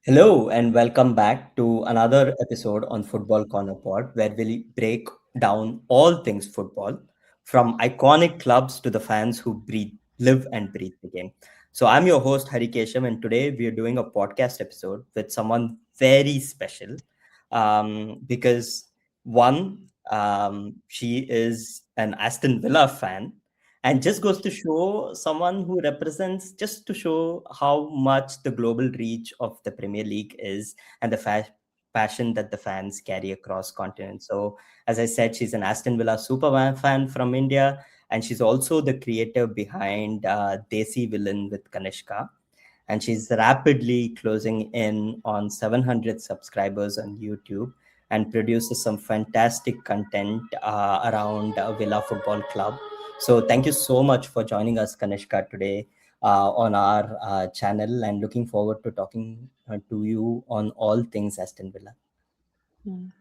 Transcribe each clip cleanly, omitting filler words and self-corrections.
Hello and welcome back to another episode on Football Corner Pod, where we'll break down all things football, from iconic clubs to the fans who live and breathe the game. So I'm your host Hari Kesham, and today we are doing a podcast episode with someone very special, because she is an Aston Villa fan, and just goes to show someone who represents just to show how much the global reach of the Premier League is and the passion that the fans carry across continents. So as I said, she's an Aston Villa super fan from India, and she's also the creator behind Desi Villain with Kanishka, and she's rapidly closing in on 700 subscribers on YouTube and produces some fantastic content around Villa Football Club. So thank you so much for joining us, Kanishka, today on our channel, and looking forward to talking to you on all things Aston Villa.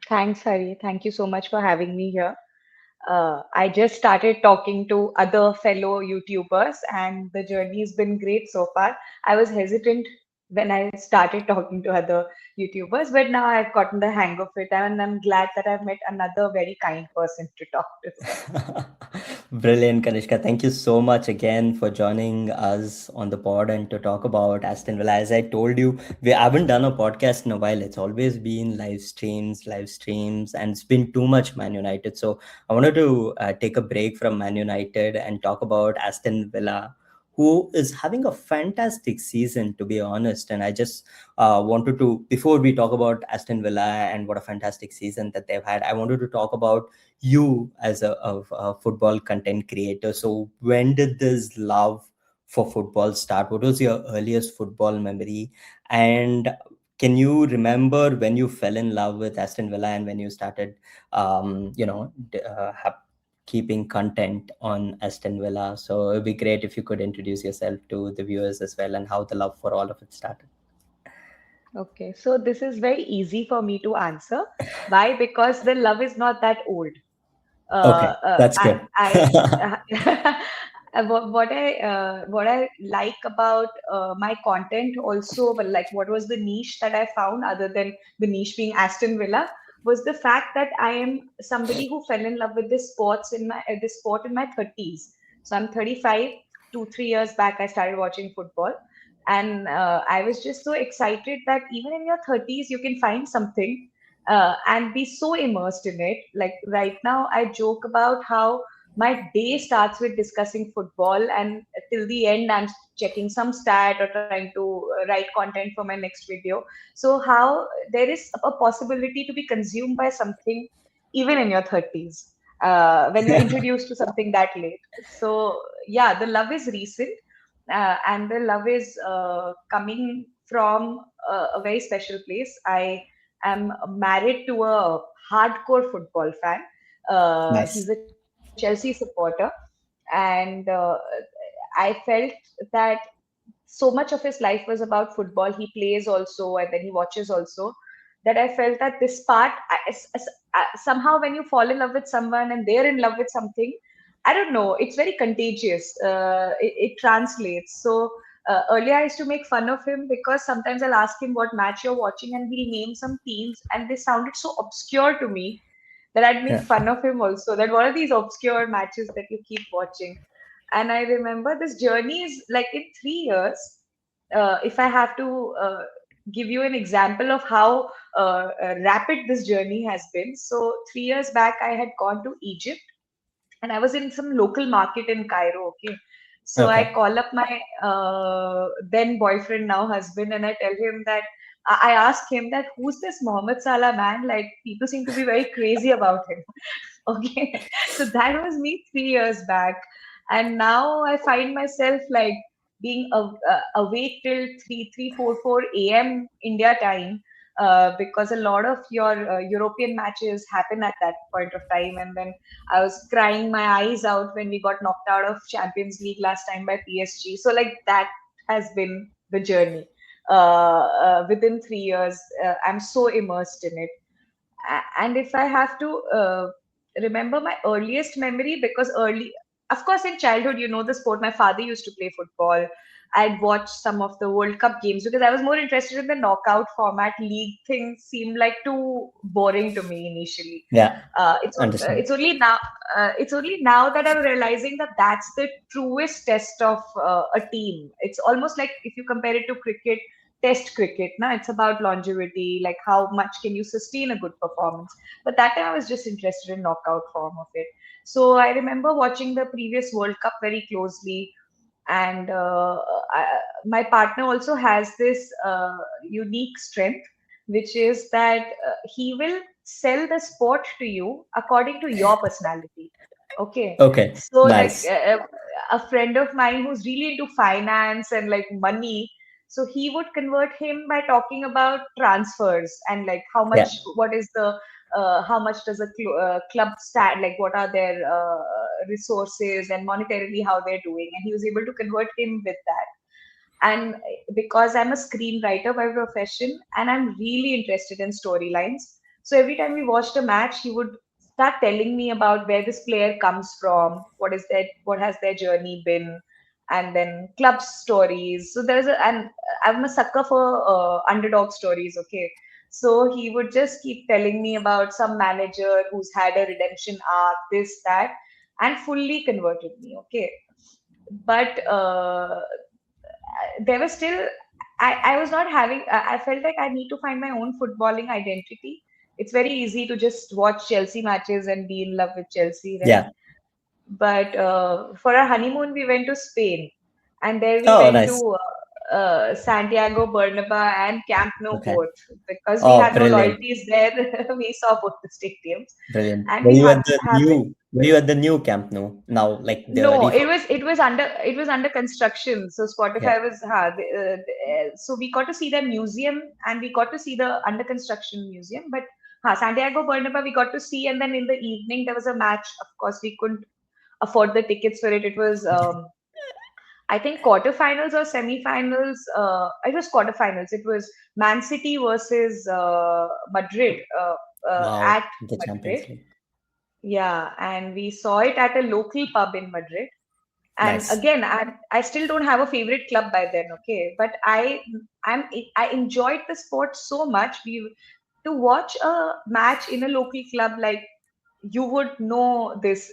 Thanks, Hari. Thank you so much for having me here. I just started talking to other fellow YouTubers, and the journey has been great so far. I was hesitant when I started talking to other YouTubers, but now I've gotten the hang of it, and I'm glad that I've met another very kind person to talk to. Brilliant, Kanishka. Thank you so much again for joining us on the pod and to talk about Aston Villa. As I told you, we haven't done a podcast in a while. It's always been live streams, and it's been too much Man United. So I wanted to take a break from Man United and talk about Aston Villa, who is having a fantastic season, to be honest. And I just wanted to, before we talk about Aston Villa and what a fantastic season that they've had, I wanted to talk about you as a football content creator. So when did this love for football start? What was your earliest football memory? And can you remember when you fell in love with Aston Villa and when you started, keeping content on Aston Villa? So it'd be great if you could introduce yourself to the viewers as well and how the love for all of it started. Okay, so this is very easy for me to answer. Why? Because the love is not that old. Okay, that's I, good. I what I like about my content also, but like what was the niche that I found other than the niche being Aston Villa was the fact that I am somebody who fell in love with this sport in my 30s. So I'm 35. 2 3 years back, I started watching football, and I was just so excited that even in your 30s you can find something and be so immersed in it. Like right now, I joke about how my day starts with discussing football, and till the end, I'm checking some stat or trying to write content for my next video. So, how there is a possibility to be consumed by something even in your 30s when you're introduced to something that late. So, yeah, the love is recent, and the love is coming from a very special place. I'm married to a hardcore football fan. He's Nice. a Chelsea supporter, and I felt that so much of his life was about football. He plays also, and then he watches also. That I felt that this part, somehow, when you fall in love with someone and they're in love with something, I don't know, it's very contagious. It translates. So earlier, I used to make fun of him because sometimes I'll ask him what match you're watching, and he'll name some teams, and they sounded so obscure to me that I'd make Yeah. fun of him also. That what are these obscure matches that you keep watching? And I remember this journey is like in 3 years. If I have to give you an example of how rapid this journey has been. So 3 years back, I had gone to Egypt, and I was in some local market in Cairo. Okay. So I Okay. call up my then boyfriend, now husband, and I tell him that I ask him that who's this Mohammed Salah man? Like people seem to be very crazy about him. Okay. So that was me 3 years back. And now I find myself like being awake till 4 a.m. India time because a lot of your European matches happen at that point of time. And then I was crying my eyes out when we got knocked out of Champions League last time by PSG. So, like, that has been the journey. Within 3 years, I'm so immersed in it. And if I have to remember my earliest memory, because of course, in childhood, the sport. My father used to play football. I'd watched some of the World Cup games because I was more interested in the knockout format. League thing seemed like too boring to me initially. Yeah, Uh, it's understand. it's only now that I'm realizing that that's the truest test of a team. It's almost like if you compare it to cricket, test cricket. Now it's about longevity, like how much can you sustain a good performance. But that time I was just interested in knockout form of it. So I remember watching the previous World Cup very closely, and my partner also has this unique strength, which is that he will sell the sport to you according to your personality. Okay, Okay, so like nice. a friend of mine who's really into finance and like money, so he would convert him by talking about transfers and like Yeah, what is the how much does a club stand, like what are their resources and monetarily how they're doing, and he was able to convert him with that. And because I'm a screenwriter by profession and I'm really interested in storylines, so every time we watched a match, he would start telling me about where this player comes from, what has their journey been, and then club stories. So and I'm a sucker for underdog stories. Okay, so he would just keep telling me about some manager who's had a redemption arc, this, that, and fully converted me. Okay, but there was still, I was not having, I felt like I need to find my own footballing identity. It's very easy to just watch Chelsea matches and be in love with Chelsea, right? yeah. But for our honeymoon, we went to Spain, and there we Oh, went nice. to Santiago Bernabéu and Camp Nou Okay. both, because we Oh, had no brilliant, loyalties there. We saw both the stadiums, brilliant. and we happened. Were you at the new Camp Nou now, like the No, refurb? it was under construction. So Yeah. Spotify was so we got to see the museum and we got to see the under construction museum. But Santiago Bernabéu we got to see, and then in the evening there was a match. Of course, we couldn't afford the tickets for it. It was I think quarterfinals or semifinals. It was quarterfinals. It was Man City versus Madrid Wow, at the Madrid. Champions League. Yeah, and we saw it at a local pub in Madrid. And Nice. again, I still don't have a favorite club by then, okay, but I enjoyed the sport so much. We To watch a match in a local club, like you would know this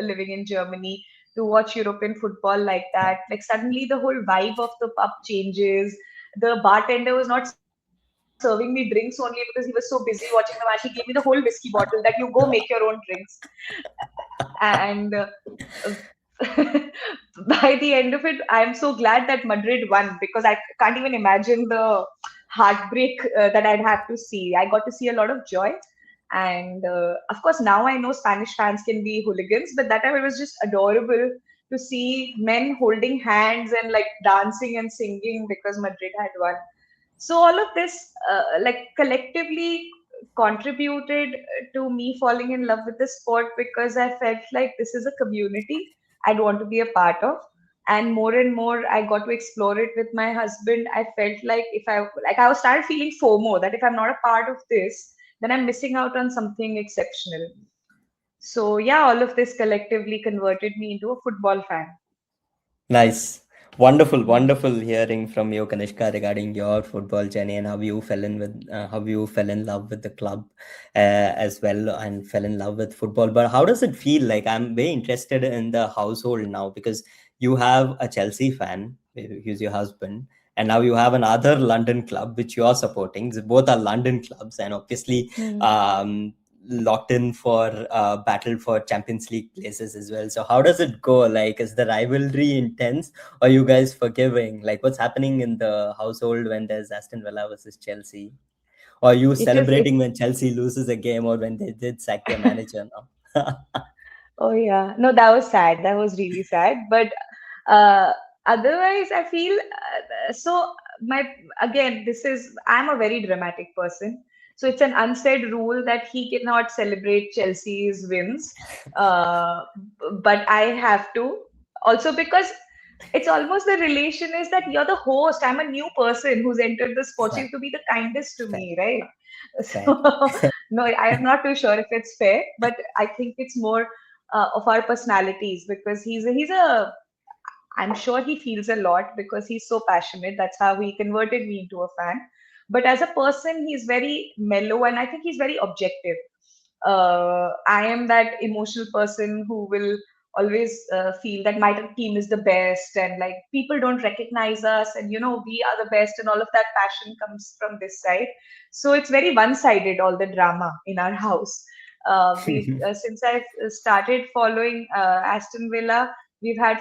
living in Germany, to watch European football like Yeah. that, like suddenly the whole vibe of the pub changes. The bartender was not serving me drinks only because he was so busy watching the match. He gave me the whole whiskey bottle that you go make your own drinks. And by the end of it, I'm so glad that Madrid won, because I can't even imagine the heartbreak that I'd have to see. I got to see a lot of joy. And of course, now I know Spanish fans can be hooligans, but that time it was just adorable to see men holding hands and like dancing and singing because Madrid had won. So all of this like collectively contributed to me falling in love with the sport, because I felt like this is a community I'd want to be a part of. And more I got to explore it with my husband. I felt like if I like I was started feeling FOMO, that if I'm not a part of this, then I'm missing out on something exceptional. So yeah, all of this collectively converted me into a football fan. Nice. Wonderful, Mm. wonderful hearing from you, Kanishka, regarding your football journey and how you fell in love with the club as well and fell in love with football. But how does it feel like? I'm very interested in the household now because you have a Chelsea fan, who's your husband, and now you have another London club which you are supporting. So both are London clubs, and obviously Mm. um, locked in for battle for Champions League places as well. So how does it go? Like, is the rivalry intense, or you guys forgiving? Like, what's happening in the household when there's Aston Villa versus Chelsea? Or you celebrating It's when Chelsea loses a game or when they did sack their manager now? Oh yeah, no, that was sad. That was really sad. But uh, otherwise, I feel so. My Again, this is I'm a very dramatic person, so it's an unsaid rule that he cannot celebrate Chelsea's wins, uh, but I have to. Also, because it's almost the relation is that you're the host. I'm a new person who's entered the sport, so you Fair, have to be the kindest to fair, me, right? fair. So no, I'm not too sure if it's fair, but I think it's more of our personalities, because he's a I'm sure he feels a lot because he's so passionate. That's how he converted me into a fan. But as a person, he's very mellow, and I think he's very objective. I am that emotional person who will always feel that my team is the best, and like people don't recognize us, and we are the best, and all of that passion comes from this side. So it's very one-sided, all the drama in our house. We've Since I've started following Aston Villa, we've had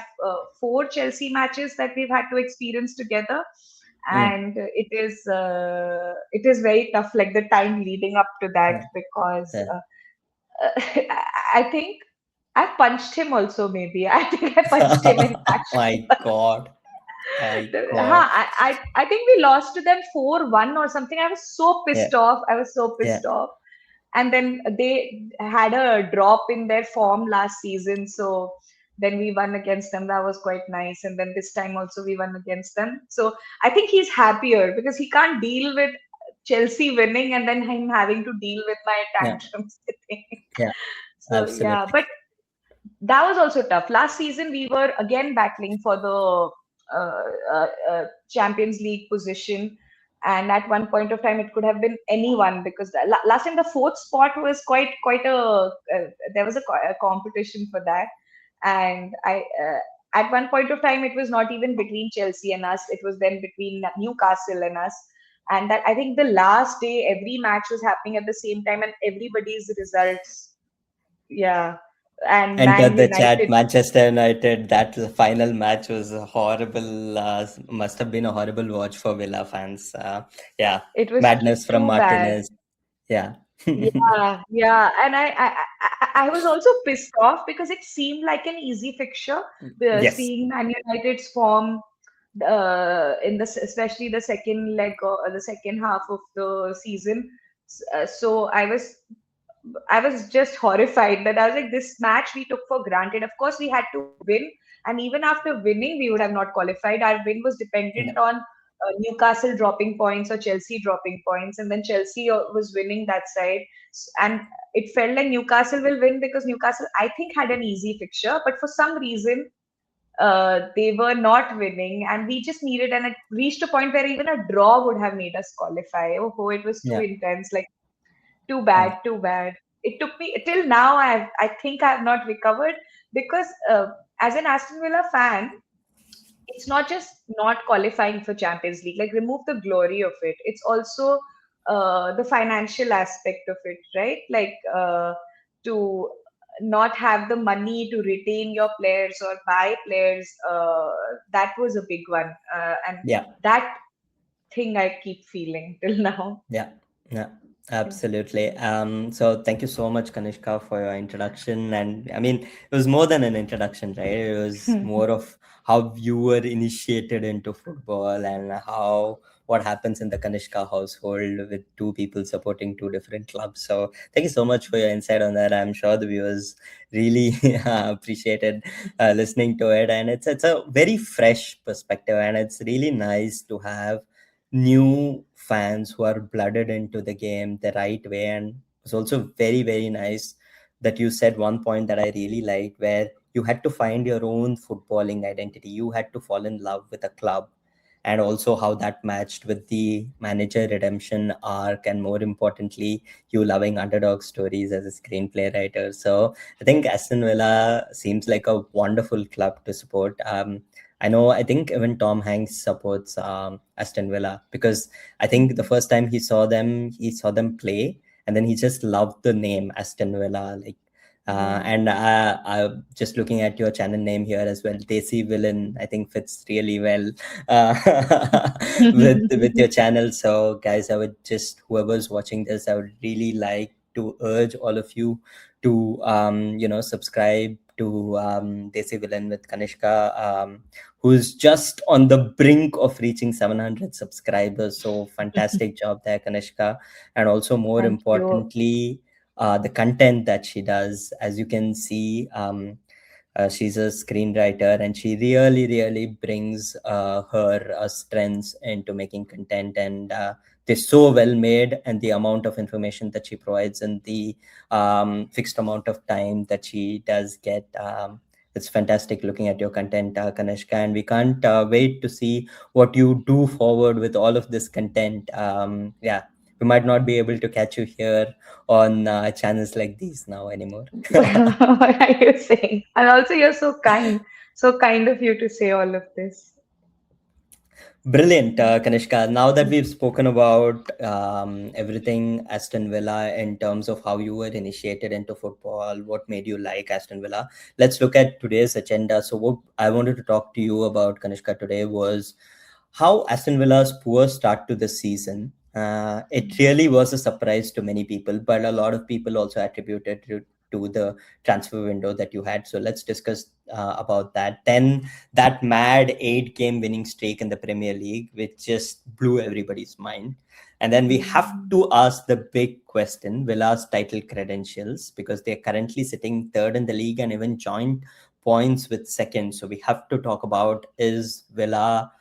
four Chelsea matches that we've had to experience together, Mm, and it is very tough, like the time leading up to that, yeah, because yeah. I think I punched him also. Maybe I think I punched him in passion. My God, my God. I think we lost to them 4-1 or something. I was so Yeah, pissed off. I was so yeah, pissed off. And then they had a drop in their form last season. So then we won against them. That was quite nice. And then this time also we won against them. So I think he's happier because he can't deal with Chelsea winning and then him having to deal with my yeah, tantrums. I think. yeah. So yeah, Absolutely. but that was also tough. Last season, we were again battling for the Champions League position, and at one point of time, it could have been anyone because last time the fourth spot was quite a there was a competition for that, and I. At one point of time, it was not even between Chelsea and us. It was then between Newcastle and us. And that I think the last day, every match was happening at the same time, and everybody's results, yeah, and Enter Man the chat, United. Manchester United. That final match was a horrible. Must have been a horrible watch for Villa fans. Yeah, It was madness from too bad. Martinez. Yeah, Yeah, yeah, and I was also pissed off because it seemed like an easy fixture. yes, Seeing Man United's form, in especially the second leg or the second half of the season. So I was just horrified that I was like, this match we took for granted. Of course, we had to win, and even after winning, we would have not qualified. Our win was dependent yeah, on Newcastle dropping points or Chelsea dropping points, and then Chelsea was winning that side, and it felt like Newcastle will win because Newcastle, I think, had an easy fixture, but for some reason, they were not winning, and we just needed, and it reached a point where even a draw would have made us qualify. Oh, it was too yeah, intense. Like, too yeah, bad, too bad. It took me till now. I think I have not recovered because as an Aston Villa fan, it's not just not qualifying for Champions League. Like, remove the glory of it. It's also the financial aspect of it, right? Like, to not have the money to retain your players or buy players. That was a big one, and yeah. that thing I keep feeling till now. Yeah, yeah, absolutely. So thank you so much, Kanishka, for your introduction. And I mean, it was more than an introduction, right? It was more of how you were initiated into football and how what happens in the Kanishka household with two people supporting two different clubs. So thank you so much for your insight on that. I'm sure the viewers really appreciated listening to it, and it's a very fresh perspective, and it's really nice to have new fans who are blooded into the game the right way. And it's also very, very nice that you said one point that I really liked, where you had to find your own footballing identity. You had to fall in love with a club, and also how that matched with the manager redemption arc, and more importantly, you loving underdog stories as a screenplay writer. So I think Aston Villa seems like a wonderful club to support. I think even Tom Hanks supports Aston Villa, because I think the first time he saw them play, and then he just loved the name Aston Villa. Like, Yeah. and I just looking at your channel name here as well, Desi Villain, I think fits really well with your channel. So, guys, I would just, whoever's watching this, I would really like to urge all of you to subscribe to Desi Villain with Kanishka, who's just on the brink of reaching 700 subscribers. So fantastic job there, Kanishka. And also, more Thank you. importantly, the content that she does, as you can see, she's a screenwriter, and she really, really brings her strengths into making content. And they're so well made, and the amount of information that she provides, and the fixed amount of time that she does get. It's fantastic looking at your content, Kanishka, and we can't wait to see what you do forward with all of this content. Yeah, we might not be able to catch you here on channels like these now anymore. What are you saying? And also, you're so kind of you to say all of this. Brilliant, Kanishka. Now that we've spoken about everything Aston Villa in terms of how you were initiated into football, what made you like Aston Villa, let's look at today's agenda. So, what I wanted to talk to you about, Kanishka, today was how Aston Villa's poor start to the season. It really was a surprise to many people, but a lot of people also attributed to the transfer window that you had. So, let's discuss about that. Then that mad 8 game winning streak in the Premier League, which just blew everybody's mind. And then we have Mm. to ask the big question, Villa's title credentials, because they're currently sitting third in the league and even joint points with second. So we have to talk about, is Villa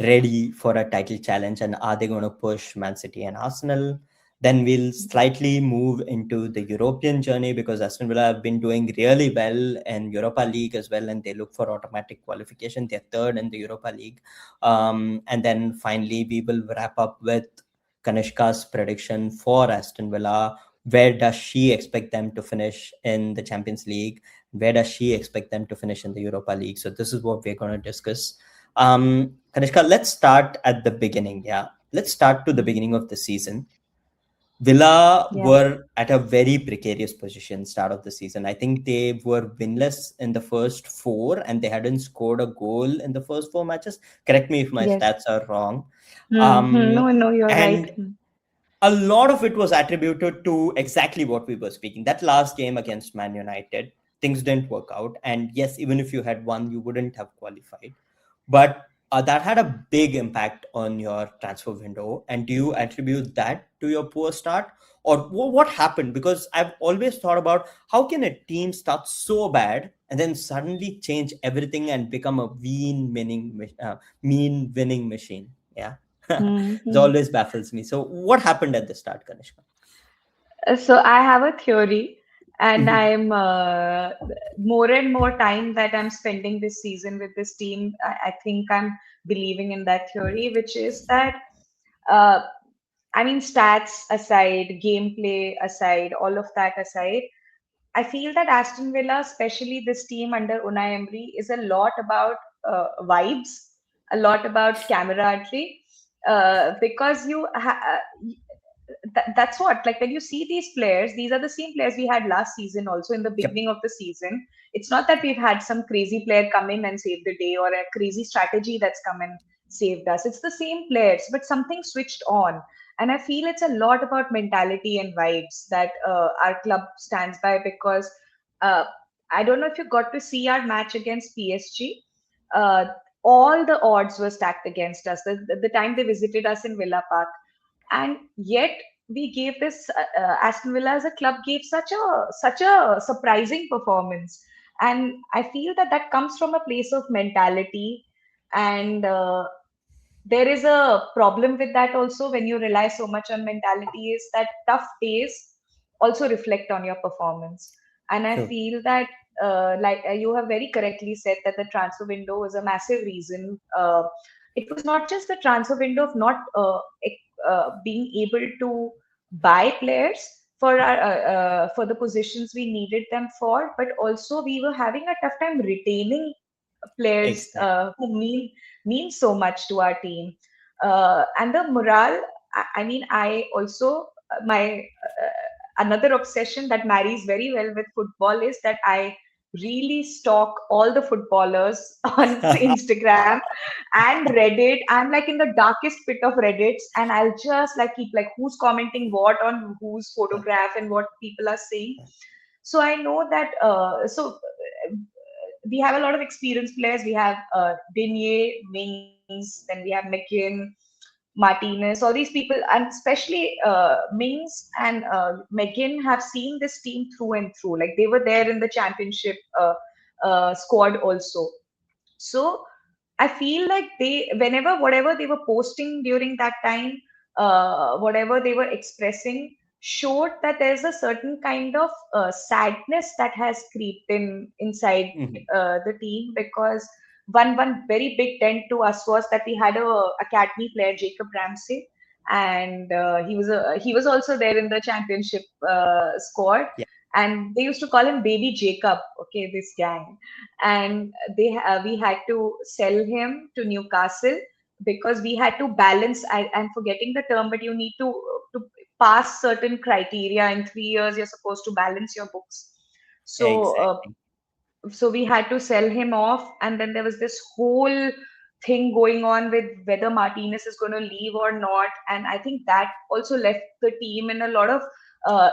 ready for a title challenge, and are they going to push Man City and Arsenal? Then we'll slightly move into the European journey because Aston Villa have been doing really well in Europa League as well, and they look for automatic qualification. They're third in the Europa League. And then finally, we will wrap up with Kanishka's prediction for Aston Villa. Where does she expect them to finish in the Champions League? Where does she expect them to finish in the Europa League? So this is what we're going to discuss. Kanishka, let's start at the beginning. Yeah, let's start to the beginning of the season. Villa Yeah. were at a very precarious position start of the season. I think they were winless in the first four and they hadn't scored a goal in the first four matches. Correct me if my Yes. stats are wrong. Mm-hmm. Um, No, no, you're right. and a lot of it was attributed to exactly what we were speaking. That last game against Man United, things didn't work out. And yes, even if you had won, you wouldn't have qualified. But that had a big impact on your transfer window. And do you attribute that to your poor start? Or what happened? Because I've always thought about how can a team start so bad and then suddenly change everything and become a mean winning machine. Yeah. It Mm-hmm. always baffles me. So what happened at the start, Kanishka? So I have a theory, and Mhm. I'm more and more time that I'm spending this season with this team. I think I'm believing in that theory, which is that, uh, I mean, stats aside, gameplay aside, all of that aside, I feel that Aston Villa, especially this team under Unai Emery, is a lot about vibes, a lot about camaraderie, because that's what, like, when you see these players, these are the same players we had last season also in the Yep, beginning of the season. It's not that we've had some crazy player come in and save the day, or a crazy strategy that's come and saved us. It's the same players, but something switched on. And I feel it's a lot about mentality and vibes that our club stands by, because uh, I don't know if you got to see our match against PSG. uh, all the odds were stacked against us the time they visited us in Villa Park, and yet we gave this Aston Villa as a club gave such a surprising performance, and I feel that that comes from a place of mentality, and there is a problem with that also. When you rely so much on mentality, is that tough days also reflect on your performance. And I true. feel that, you have very correctly said, that the transfer window was a massive reason. It was not just the transfer window of not being able to buy players for the positions we needed them for, but also we were having a tough time retaining players Exactly. who mean so much to our team. And the morale, I mean, I also, my another obsession that marries very well with football is that I really stalk all the footballers on Instagram and Reddit. I'm like in the darkest pit of Reddits, and I'll just like keep like who's commenting what on whose photograph and what people are saying. So I know that we have a lot of experienced players. We have Digne, Mings, then we have McKinn, Martinez, all these people, and especially Mings and McGinn have seen this team through and through. Like they were there in the championship squad also. So I feel like whenever, whatever they were posting during that time, whatever they were expressing, showed that there's a certain kind of sadness that has creeped inside Mhm. the team, because one very big dent to us was that we had a academy player, Jacob Ramsey, and he was also there in the championship squad, Yeah, and they used to call him Baby Jacob. Okay, this gang, and we had to sell him to Newcastle because we had to balance. I'm forgetting the term, but you need to pass certain criteria in 3 years. You're supposed to balance your books. So exactly. we had to sell him off, and then there was this whole thing going on with whether Martinez is going to leave or not, and I think that also left the team in a lot of I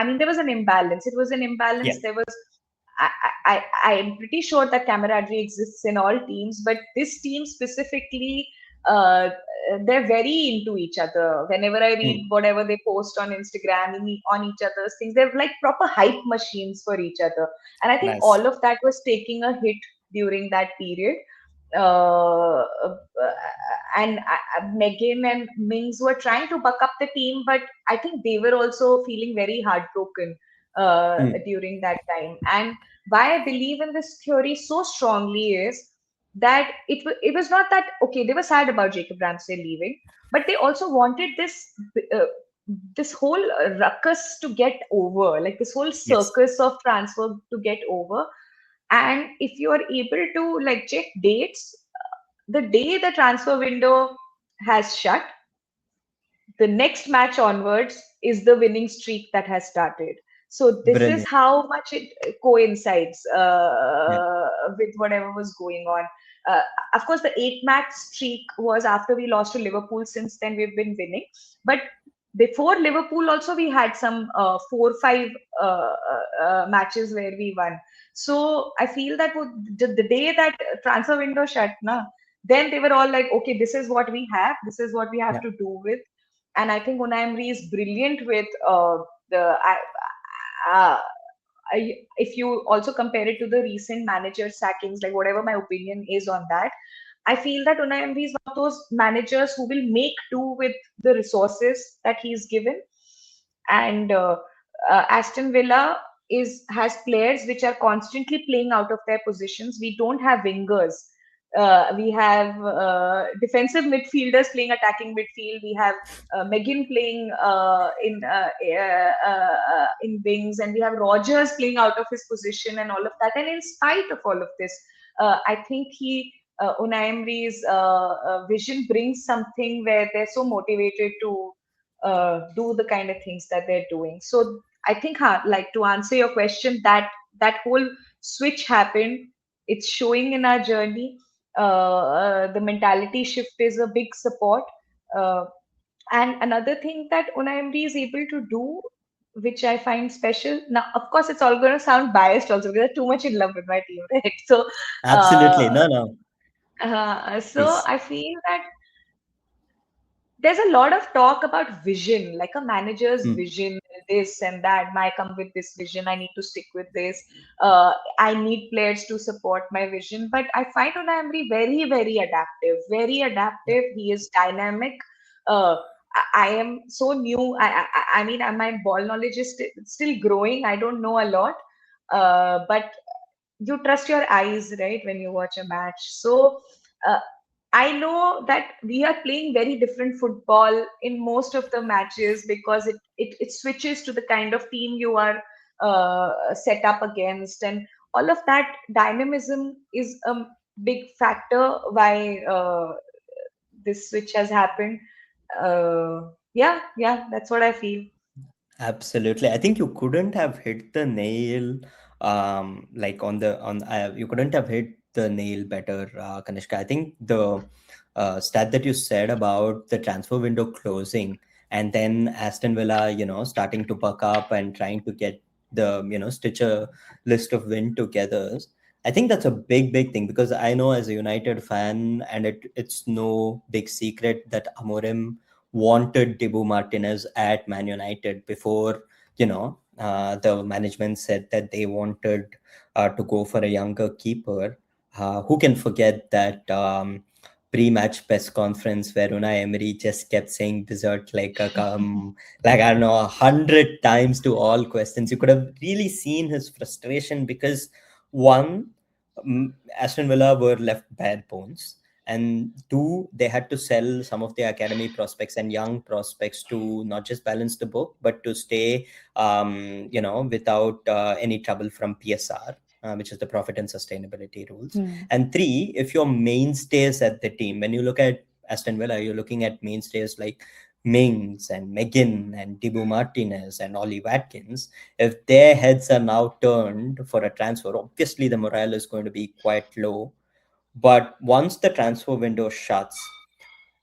mean, there was an imbalance. It was an Yeah. imbalance. There was I am pretty sure that camaraderie exists in all teams, but this team specifically, uh, they're very into each other. Whenever I read Mm. whatever they post on Instagram on each other's things, they're like proper hype machines for each other. And I think Nice. all of that was taking a hit during that period. Uh, uh, and Megan and Mings were trying to buck up the team, but I think they were also feeling very heartbroken Mm. during that time. And why I believe in this theory so strongly is that it was not that okay, they were sad about Jacob Ramsey leaving, but they also wanted uh, this whole ruckus to get over, like this whole Yes. circus of transfer to get over. And if you are able to like check dates, the day the transfer window has shut, the next match onwards is the winning streak that has started. So this is Brilliant. how much it coincides Yeah. with whatever was going on. Uh, of course, the 8 match streak was after we lost to Liverpool. Since then, we've been winning. But before Liverpool, also we had some 4 5 matches where we won. So I feel that the day that transfer window shut, na, then they were all like, okay, this is what we have. This is what we have Yeah. to do with. And I think Unai Emery is brilliant with the. Uh, if you also compare it to the recent manager sackings, like whatever my opinion is on that, I feel that Unai Emery is one of those managers who will make do with the resources that he's given. And Aston Villa has players which are constantly playing out of their positions. We don't have wingers. We have defensive midfielders playing attacking midfield. We have Megan playing in wings, and we have Rogers playing out of his position and all of that. And in spite of all of this, I think Unai Emery's vision brings something where they're so motivated to do the kind of things that they're doing. So I think, like to answer your question, that whole switch happened. It's showing in our journey. The mentality shift is a big support. Uh, and another thing that Unai Emery is able to do, which I find special. Now, of course, it's all going to sound biased also because I'm too much in love with my team, right? So, Absolutely. uh, No, no. so Please. I feel that there's a lot of talk about vision, like a manager's Mm. vision, this and that. I come with this vision. I need to stick with this. I need players to support my vision. But I find Unai Emery very, very adaptive. Very Yeah. adaptive. He is dynamic. Uh, I am so new. I mean, my ball knowledge is still growing. I don't know a lot. But you trust your eyes, right, when you watch a match. So uh, I know that we are playing very different football in most of the matches because it switches to the kind of team you are set up against, and all of that dynamism is a big factor why this switch has happened. Yeah, that's what I feel. Absolutely. I think you couldn't have hit the nail, like you couldn't have hit the nail better, Kanishka. I think the stat that you said about the transfer window closing and then Aston Villa, starting to buck up and trying to get stitch a list of win togethers. I think that's a big, big thing because I know as a United fan, and it's no big secret that Amorim wanted Dibu Martinez at Man United before, the management said that they wanted to go for a younger keeper. Who can forget that? pre-match press conference where Unai Emery just kept saying dessert like a like I don't know 100 times to all questions. You could have really seen his frustration because one, Aston Villa were left bare bones, and two, they had to sell some of their academy prospects and young prospects to not just balance the book but to stay, without any trouble from PSR. Which is the profit and sustainability rules. Hmm. And three, if your mainstays at the team, when you look at Aston Villa, you're looking at mainstays like Mings and McGinn and Dibu Martinez and Ollie Watkins. If their heads are now turned for a transfer, obviously the morale is going to be quite low. But once the transfer window shuts,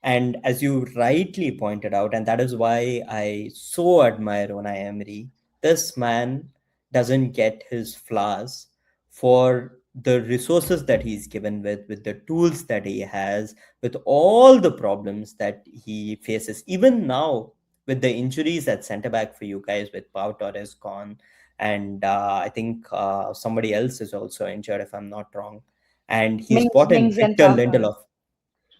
and as you rightly pointed out, and that is why I so admire Unai Emery, this man doesn't get his flowers for the resources that he's given with the tools that he has, with all the problems that he faces. Even now, with the injuries at centre back for you guys, with Pau Torres gone, and I think somebody else is also injured, if I'm not wrong. And he's Mings, brought in Mings and Victor Pau Torres. Lindelof.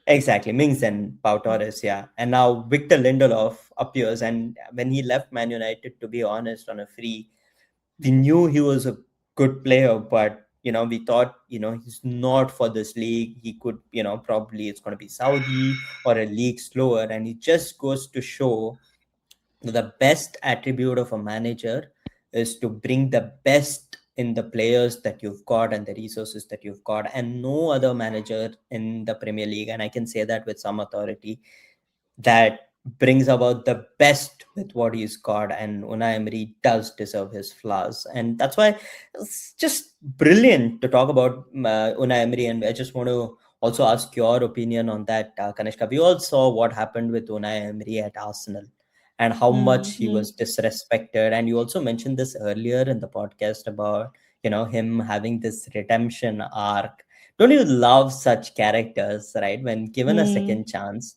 Exactly, Mings and Pau Torres, yeah. And now Victor Lindelof appears, and when he left Man United, to be honest, on a free, we knew he was a good player, but we thought, he's not for this league. He could, probably it's going to be Saudi or a league slower, and it just goes to show the best attribute of a manager is to bring the best in the players that you've got and the resources that you've got, and no other manager in the Premier League, and I can say that with some authority, that brings about the best with what he's got. And Unai Emery does deserve his flowers, and that's why it's just brilliant to talk about Unai Emery. And I just want to also ask your opinion on that, Kanishka. We all saw what happened with Unai Emery at Arsenal and how much he Mm-hmm. was disrespected. And you also mentioned this earlier in the podcast about him having this redemption arc. Don't you love such characters, right? When given a second chance,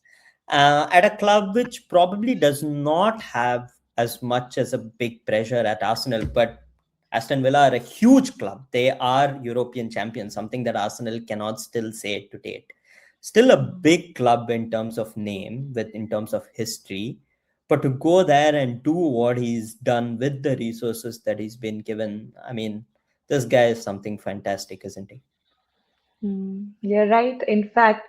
at a club which probably does not have as much as a big pressure at Arsenal, but Aston Villa are a huge club. They are European champions, something that Arsenal cannot still say to date. Still a big club in terms of name, with in terms of history, but to go there and do what he's done with the resources that he's been given, I mean, this guy is something fantastic, isn't he? You're right. In fact,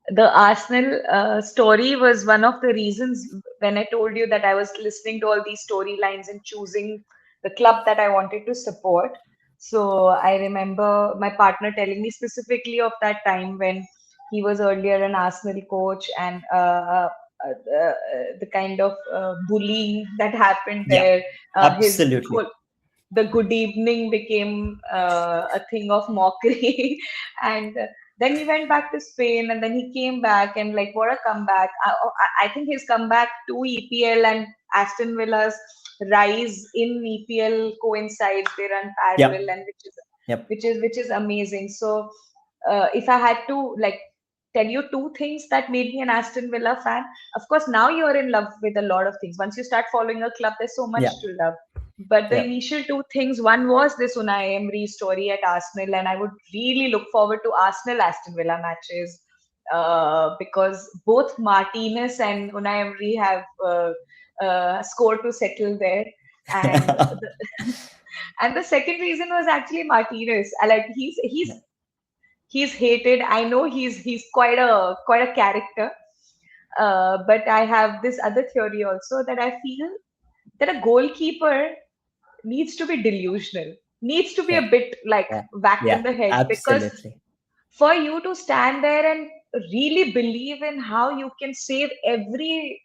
the Arsenal story was one of the reasons when I told you that I was listening to all these storylines and choosing the club that I wanted to support. So I remember my partner telling me specifically of that time when he was earlier an Arsenal coach, and the kind of bullying that happened Yeah, there. His absolutely. whole the good evening became a thing of mockery. And then he went back to Spain, and then he came back, and like, what a comeback. I think his comeback to EPL and Aston Villa's rise in EPL coincides. They run parallel, Yep, and which is yep, amazing. So if I had to like tell you two things that made me an Aston Villa fan, of course, now you're in love with a lot of things. Once you start following a club, there's so much yeah, to love. But the yeah. initial two things, one was this Unai Emery story at Arsenal, and I would really look forward to Arsenal Aston Villa matches because both Martinez and Unai Emery have scored to settle there. And and the second reason was actually Martinez. I like Yeah. he's hated. I know he's quite a character. But I have this other theory also that I feel that a goalkeeper needs to be delusional, needs to be Yeah, a bit like yeah, whacked yeah, in the head, because absolutely. for you to stand there and really believe in how you can save every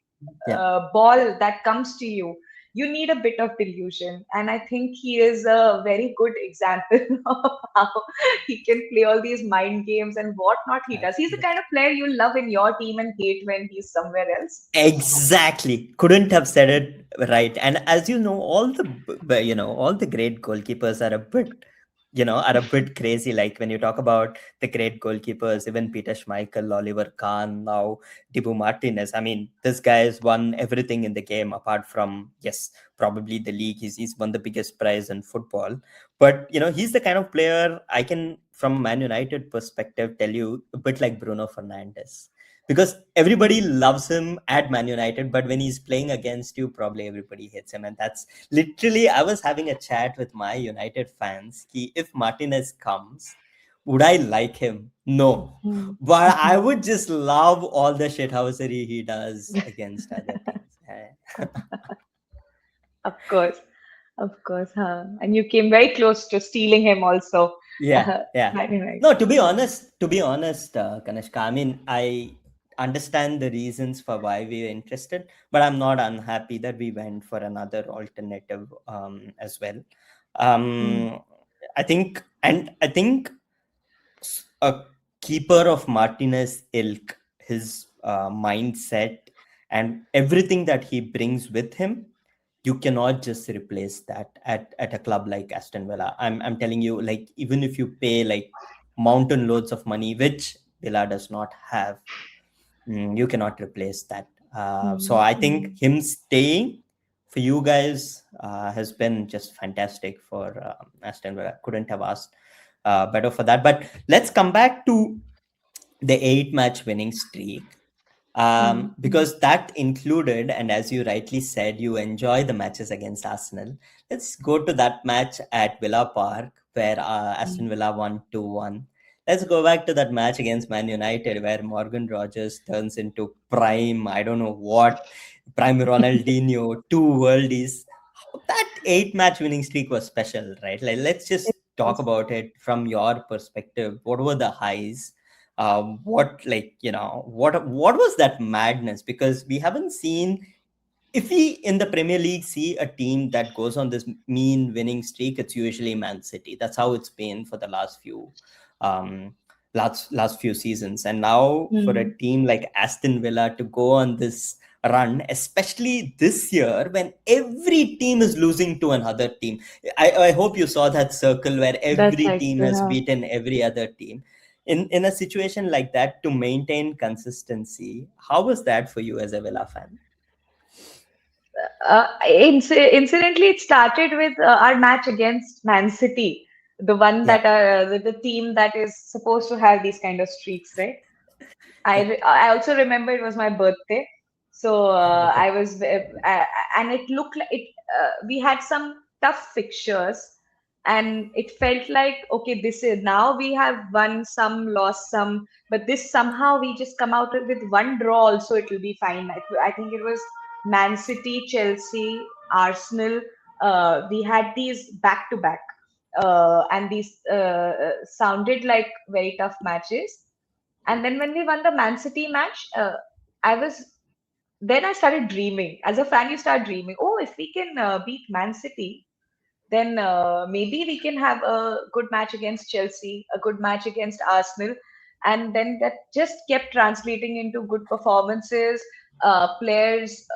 Yeah, ball that comes to you, you need a bit of delusion. And I think he is a very good example of how he can play all these mind games and whatnot he does. He's the kind absolutely. of player you love in your team and hate when he's somewhere else. Exactly. Couldn't have said it right. And as you know, all the great goalkeepers are a bit are a bit crazy. Like when you talk about the great goalkeepers, even Peter Schmeichel, Oliver Kahn, now Dibu Martinez. I mean, this guy has won everything in the game apart from, yes, probably the league. He's won the biggest prize in football. But, he's the kind of player I can, from Man United perspective, tell you a bit like Bruno Fernandes. Because everybody Hmm. loves him at Man United, but when he's playing against you, probably everybody hates him. And that's literally, I was having a chat with my United fans. If Martinez comes, would I like him? No. Hmm. But I would just love all the shithousery he does against other teams. Of course, of course, huh? And you came very close to stealing him also. Yeah, yeah. Very nice. No, to be honest, Kanishka, I mean, I understand the reasons for why we were interested, but I'm not unhappy that we went for another alternative as well. Hmm. Um, I think a keeper of Martinez ilk, his mindset and everything that he brings with him, you cannot just replace that at a club like Aston Villa. I'm telling you, like even if you pay like mountain loads of money, which Villa does not have, you cannot replace that. So Hmm. I Hmm. think him staying for you guys has been just fantastic for Aston Villa. Couldn't have asked better for that. But let's come back to the 8 match winning streak, Hmm. Hmm. because that included, and as you rightly said, you enjoy the matches against Arsenal. Let's go to that match at Villa Park where Aston Hmm. Villa won 2-1. Let's go back to that match against Man United where Morgan Rogers turns into prime, I don't know what, prime Ronaldinho, two worldies. That 8 match winning streak was special, right? Like, let's It just talk was. about it from your perspective. What were the highs? What, like, what was that madness? Because we haven't seen, if we in the Premier League see a team that goes on this mean winning streak, it's usually Man City. That's how it's been for the um last few seasons. And now for a Hmm. team like Aston Villa to go on this run, especially this year when every team is losing to another team. I hope you saw that circle where That's every right. team has Yeah. beaten every other team. In a situation like that, to maintain consistency, how was that for you as a Villa fan? Incidentally, it started with our match against Man City, the one Yeah, that the team that is supposed to have these kind of streaks, right? yeah. I also remember it was my birthday, so Okay. I was and it looked like it. We had some tough fixtures, and it felt like okay, this is now we have won some, lost some, but this somehow we just come out with one draw. Also, it will be fine. I think it was Man City, Chelsea, Arsenal. We had these back to back, and these sounded like very tough matches. And then when we won the Man City match, I was then I started dreaming. As a fan, you start dreaming. Oh, if we can beat Man City, then maybe we can have a good match against Chelsea, a good match against Arsenal, and then that just kept translating into good performances. Players,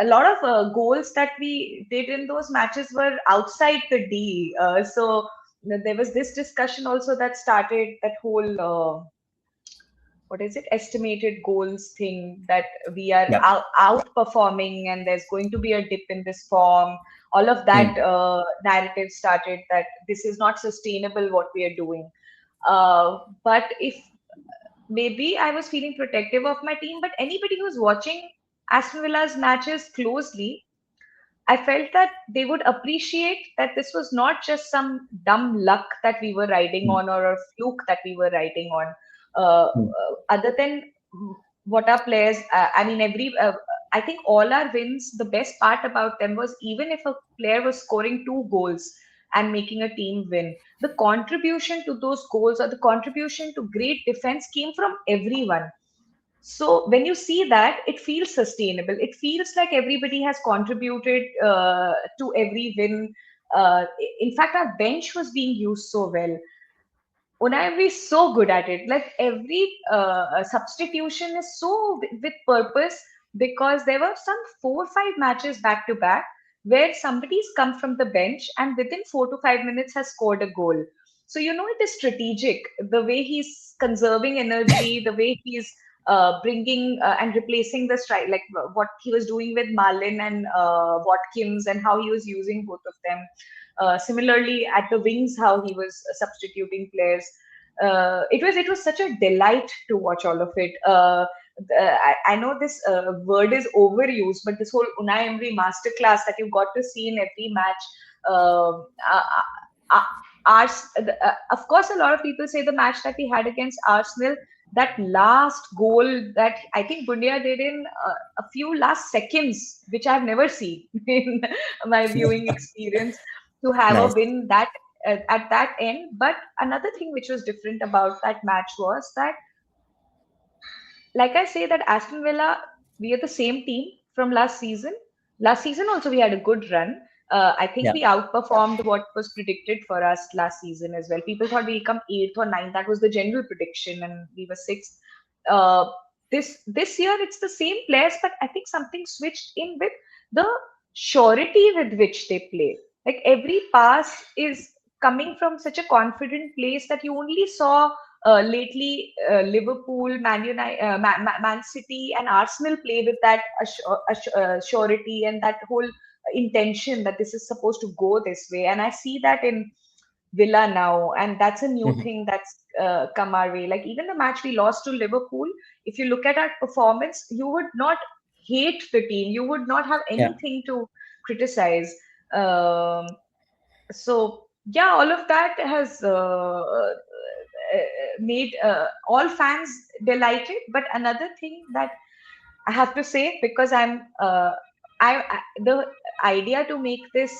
a lot of goals that we did in those matches were outside the D. So there was this discussion also that started that whole. What is it, estimated goals thing, that we are Yeah. outperforming and there's going to be a dip in this form. All of that Mm. narrative started that this is not sustainable what we are doing. But if maybe I was feeling protective of my team, but anybody who's watching Aston Villa's matches closely, I felt that they would appreciate that this was not just some dumb luck that we were riding Mm. on, or a fluke that we were riding on. Other than what our players, I mean, I think all our wins, the best part about them was even if a player was scoring two goals and making a team win, the contribution to those goals or the contribution to great defense came from everyone. So when you see that, it feels sustainable. It feels like everybody has contributed to every win. In fact, our bench was being used so well. Unai is so good at it. Like every substitution is so with purpose, because there were some 4 or 5 matches back to back where somebody's come from the bench and within 4 to 5 minutes has scored a goal. So it is strategic. The way he's conserving energy, the way he's bringing and replacing the strike, like what he was doing with Marlin and Watkins, and how he was using both of them. Similarly, at the wings, how he was substituting players. It was such a delight to watch all of it. I know this word is overused, but this whole Unai Emery masterclass that you got to see in every match. Uh, of course, a lot of people say the match that he had against Arsenal, that last goal that I think Bundia did in a few last seconds, which I've never seen in my viewing experience, to have a Nice. win that at that end. But another thing which was different about that match was that, like I say, that Aston Villa, we are the same team from last season. Last season also we had a good run. I think Yeah. we outperformed what was predicted for us last season as well. People thought we'll come eighth or ninth. That was the general prediction, and we were sixth. Uh, this year it's the same players, but I think something switched in with the surety with which they play. Like every pass is coming from such a confident place that you only saw lately Liverpool, Man City, and Arsenal play with that surety and that whole intention that this is supposed to go this way. And I see that in Villa now, and that's a new Mhm. thing that's come our way. Like even the match we lost to Liverpool, if you look at our performance, you would not hate the team. You would not have Yeah. anything to criticize. So yeah, all of that has made all fans delighted. But another thing that I have to say, because I the idea to make this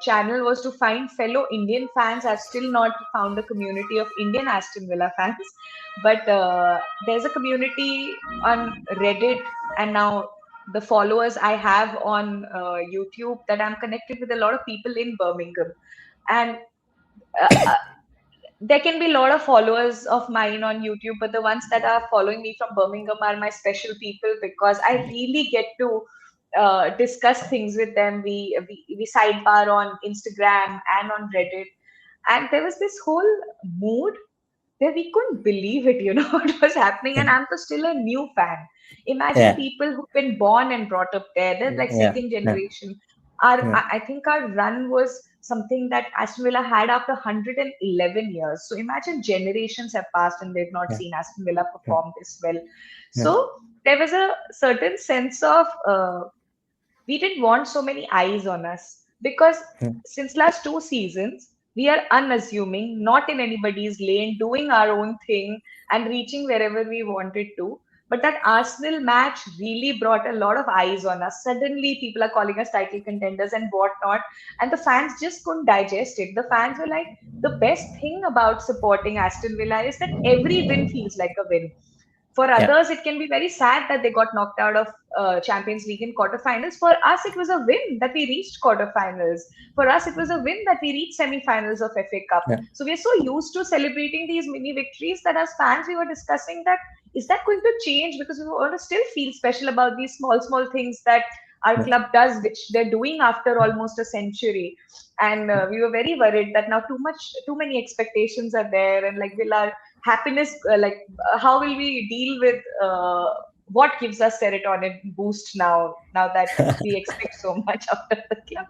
channel was to find fellow Indian fans. I've still not found a community of Indian Aston Villa fans, but there's a community on Reddit, and now the followers I have on YouTube, that I'm connected with a lot of people in Birmingham, and uh, there can be a lot of followers of mine on YouTube, but the ones that are following me from Birmingham are my special people, because I really get to discuss things with them. We sidebar on Instagram and on Reddit, and there was this whole mood where we couldn't believe it, what was happening. And I'm still a new fan. Imagine Yeah. people who've been born and brought up there. They're like Yeah. second Yeah. generation. Our, Yeah. I think our run was something that Aston Villa had after 111 years. So imagine generations have passed and they've not Yeah. seen Aston Villa Yeah. perform this well. Yeah. So there was a certain sense of we didn't want so many eyes on us, because Yeah. since last 2 seasons we are unassuming, not in anybody's lane, doing our own thing and reaching wherever we wanted to. But that Arsenal match really brought a lot of eyes on us. Suddenly people are calling us title contenders and whatnot, and the fans just couldn't digest it. The fans were like, the best thing about supporting Aston Villa is that every win feels like a win. For Yeah. others, it can be very sad that they got knocked out of Champions League in quarterfinals. For us, it was a win that we reached quarterfinals. For us, it was a win that we reached semi-finals of FA Cup. Yeah. So we're so used to celebrating these mini victories that as fans, we were discussing that, is that going to change? Because we want to still feel special about these small, small things that our Yeah. club does, which they're doing after almost a century. And we were very worried that now too many expectations are there, and like, will our happiness, how will we deal with what gives us serotonin boost now that we expect so much out of the club?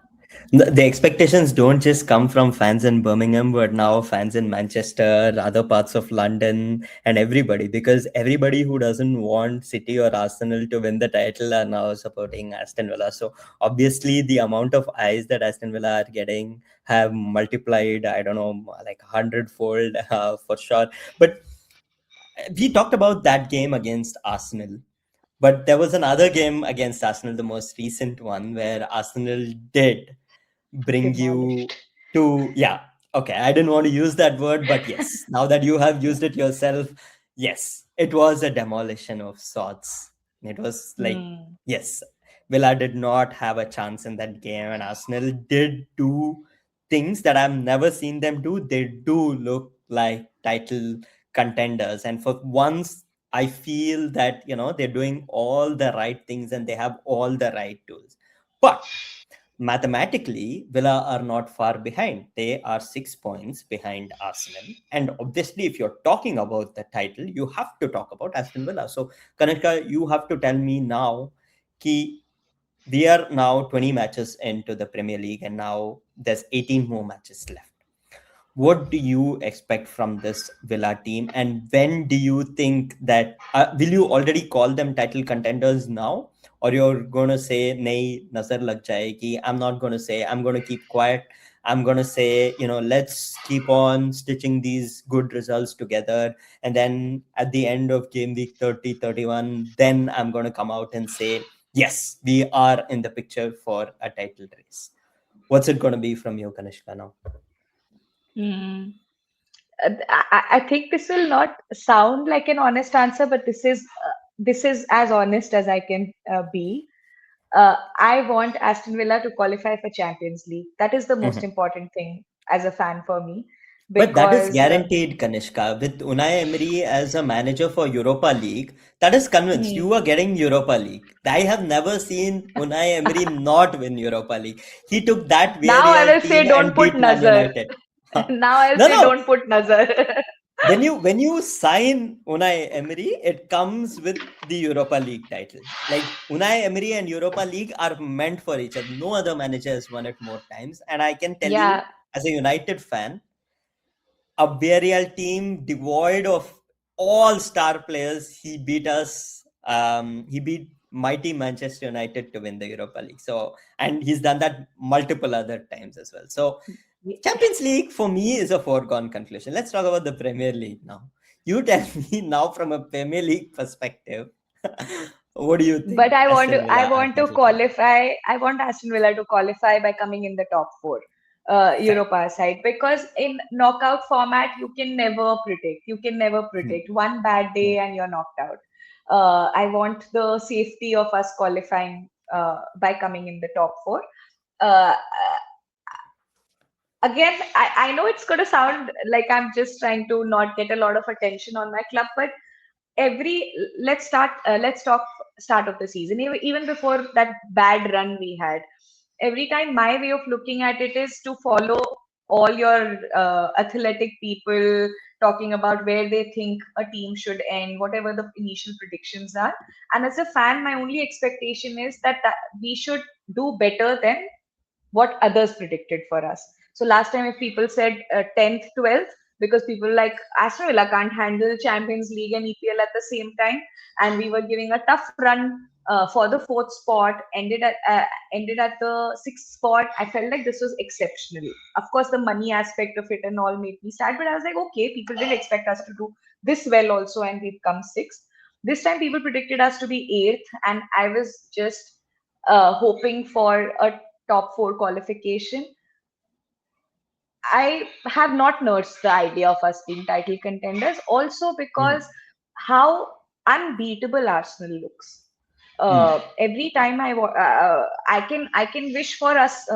The expectations don't just come from fans in Birmingham, but now fans in Manchester, other parts of London, and everybody. Because everybody who doesn't want City or Arsenal to win the title are now supporting Aston Villa. So obviously, the amount of eyes that Aston Villa are getting have multiplied. I don't know, like 100-fold for sure. But we talked about that game against Arsenal. But there was another game against Arsenal, the most recent one, where Arsenal did bring you Demolished. to, yeah, okay, I didn't want to use that word, but yes, now that you have used it yourself, yes, it was a demolition of sorts. It was like, Hmm. yes, Villa did not have a chance in that game, and Arsenal did do things that I've never seen them do. They do look like title contenders, and for once I feel that, they're doing all the right things and they have all the right tools. But mathematically, Villa are not far behind. They are 6 points behind Arsenal. And obviously, if you're talking about the title, you have to talk about Aston Villa. So, Kanishka, you have to tell me now ki we are now 20 matches into the Premier League, and now there's 18 more matches left. What do you expect from this Villa team, and when do you think that will you already call them title contenders now, or you're gonna say nahi nazar lag jayegi? I'm not gonna say. I'm gonna keep quiet. I'm gonna say, let's keep on stitching these good results together, and then at the end of game week 30, 31, then I'm gonna come out and say yes, we are in the picture for a title race. What's it gonna be from you, Kanishka, now? Hmm. I think this will not sound like an honest answer, but this is as honest as I can be. I want Aston Villa to qualify for Champions League. That is the most important thing as a fan for me, But that is because guaranteed, Kanishka. With Unai Emery as a manager for Europa League, that is convinced. You are hmm, getting Europa League. I have never seen Unai Emery not win Europa League. He took that now I Villarreal will say team don't and put beat Man Nazar. United. Now I'll No, say no. don't put Nazar. When you sign Unai Emery, it comes with the Europa League title. Like Unai Emery and Europa League are meant for each other. No other manager has won it more times. And I can tell you, Yeah, as a United fan, a Villarreal team devoid of all star players. He beat us. He beat mighty Manchester United to win the Europa League. So, and he's done that multiple other times as well. So, Champions League for me is a foregone conclusion. Let's talk about the Premier League now. You tell me now from a Premier League perspective, what do you but think I want Aston to I Villa are want to title contenders? qualify. I want Aston Villa to qualify by coming in the top four, Fair. Europa side, because in knockout format you can never predict. You can never Hmm. predict one bad Hmm. day and you're knocked out. I want the safety of us qualifying by coming in the top four. Again, I know it's going to sound like I'm just trying to not get a lot of attention on my club, but every let's talk start of the season, even before that bad run we had. Every time my way of looking at it is to follow all your athletic people talking about where they think a team should end, whatever the initial predictions are. And as a fan, my only expectation is that we should do better than what others predicted for us. So last time, if people said 10th, 12th, because people like Aston Villa can't handle Champions League and EPL at the same time, and we were giving a tough run for the fourth spot, ended at the sixth spot. I felt like this was exceptional. Of course, the money aspect of it and all made me sad, but I was like, okay, people didn't expect us to do this well also, and we've come sixth. This time, people predicted us to be eighth, and I was just hoping for a top four qualification. I have not nursed the idea of us being title contenders, also because Hmm. how unbeatable Arsenal looks. Hmm. Every time I can wish for us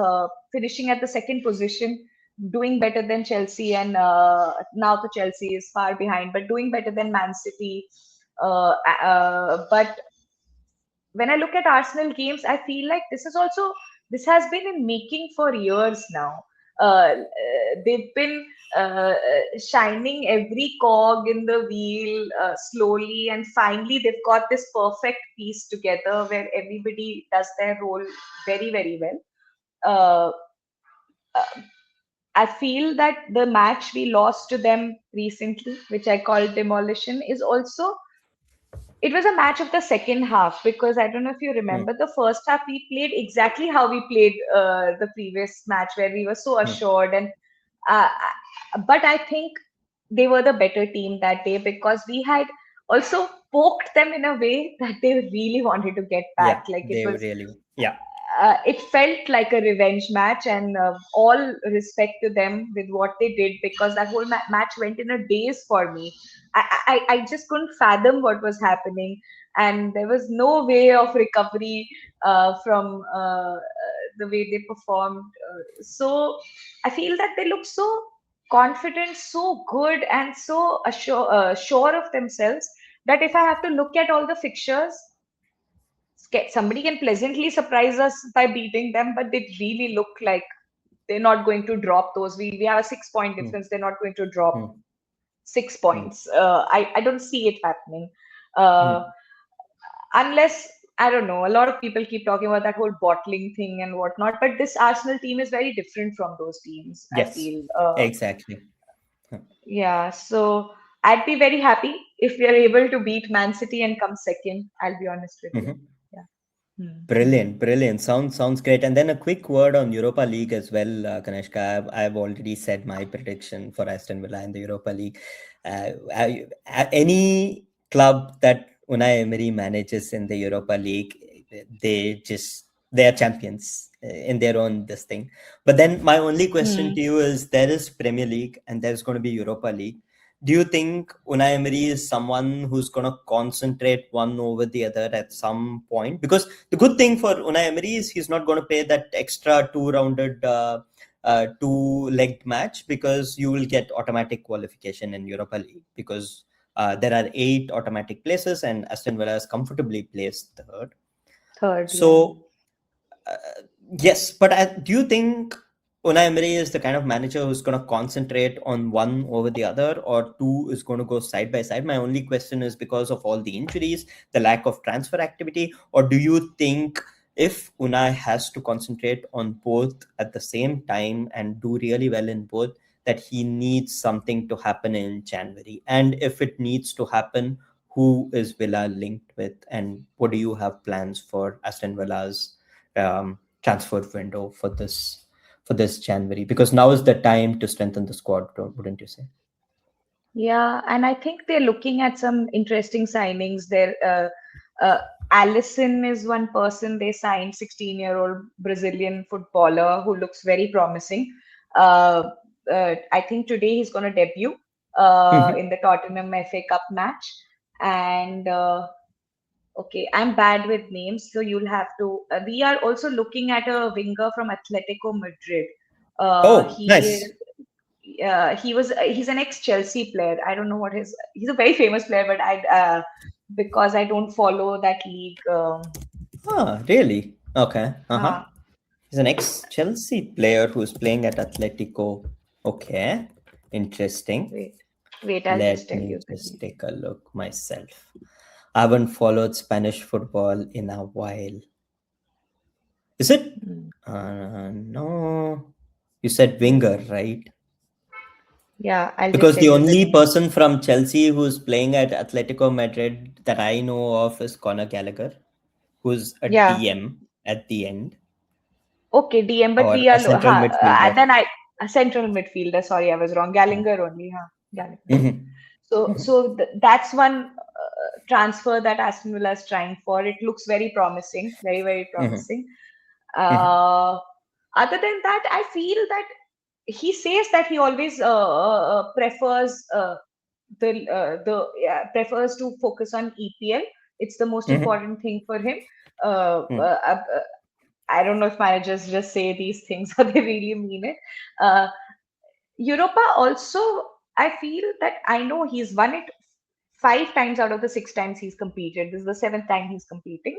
finishing at the second position, doing better than Chelsea, and now the Chelsea is far behind, but doing better than Man City. But when I look at Arsenal games, I feel like this has been in making for years now. They've been shining every cog in the wheel slowly, and finally they've got this perfect piece together where everybody does their role very, very well. Uh, I feel that the match we lost to them recently, which I call demolition, is also it was a match of the second half, because I don't know if you Hmm. remember the first half we played exactly how we played the previous match, where we were so Hmm. assured, and uh, but I think they were the better team that day, because we had also poked them in a way that they really wanted to get back. Yeah, Like they really. Yeah. it felt like a revenge match, and all respect to them with what they did, because that whole match went in a daze for me. I just couldn't fathom what was happening, and there was no way of recovery from the way they performed. So I feel that they look so confident, so good, and so sure of themselves, that if I have to look at all the fixtures, somebody can pleasantly surprise us by beating them, but they really look like they're not going to drop those. We have a 6 point Hmm. difference. They're not going to drop Hmm. 6 points. I don't see it happening. Uh, Hmm. Unless, I don't know, a lot of people keep talking about that whole bottling thing and whatnot, but this Arsenal team is very different from those teams, I Yes, feel. exactly. Huh. Yeah, so I'd be very happy if we are able to beat Man City and come second. I'll be honest with you. Mhm. Yeah. Hmm. Brilliant, brilliant. Sounds great. And then a quick word on Europa League as well, Kanishka. I've already said my prediction for Aston Villa in the Europa League. Any club that Unai Emery manages in the Europa League, they are champions in their own this thing. But then my only question Hmm. to you is: there is Premier League and there's going to be Europa League. Do you think Unai Emery is someone who's going to concentrate one over the other at some point? Because the good thing for Unai Emery is he's not going to play that extra two-legged match, because you will get automatic qualification in Europa League, because there are 8 automatic places and Aston Villa is comfortably placed third. Third, yeah. So uh, yes, but do you think Unai Emery is the kind of manager who's going to concentrate on one over the other, or two is going to go side by side? My only question is because of all the injuries, the lack of transfer activity, or do you think if Unai has to concentrate on both at the same time and do really well in both, that he needs something to happen in January? And if it needs to happen, who is Villa linked with, and what do you have plans for Aston Villa's transfer window for this January? Because now is the time to strengthen the squad, wouldn't you say? Yeah, and I think they're looking at some interesting signings there. Uh, Allison is one person they signed, 16-year-old Brazilian footballer who looks very promising. Uh, I think today he's going to debut Mhm. in the Tottenham FA Cup match. And okay, I'm bad with names, so you'll have to. We are also looking at a winger from Atletico Madrid. Oh, He nice. he's an ex Chelsea player. I don't know what his he's a very famous player, but I because I don't follow that league. Ah, really? Okay. Uh-huh. Uh, He's an ex-Chelsea player who's playing at Atletico. Okay. Interesting. wait, wait, I'll just Let tell me you the just league. take a look myself. I haven't followed Spanish football in a while. Is it? Hmm. No. You said Wait, winger, right? yeah, I'll just Because tell the you the only name. person from Chelsea who's playing at Atletico Madrid that I know of is Conor Gallagher, who's a Yeah, DM at the end, okay, DM, but or we a are central midfielder. then I a central midfielder. Sorry, I was wrong. Yeah. Gallagher only, huh? Gallagher. Mhm. That's one transfer that Aston Villa is trying for. It looks very promising, very, very Mhm. promising. Mhm. Uh, Other than that, I feel that he says that he always prefers prefers to focus on EPL. It's the most Mhm. important thing for him. Uh, Mhm. uh, uh, I don't know if managers just say these things or they really mean it. Uh, Europa also, I feel that I know he's won it 5 times out of the 6 times he's competed. This is the seventh time he's competing.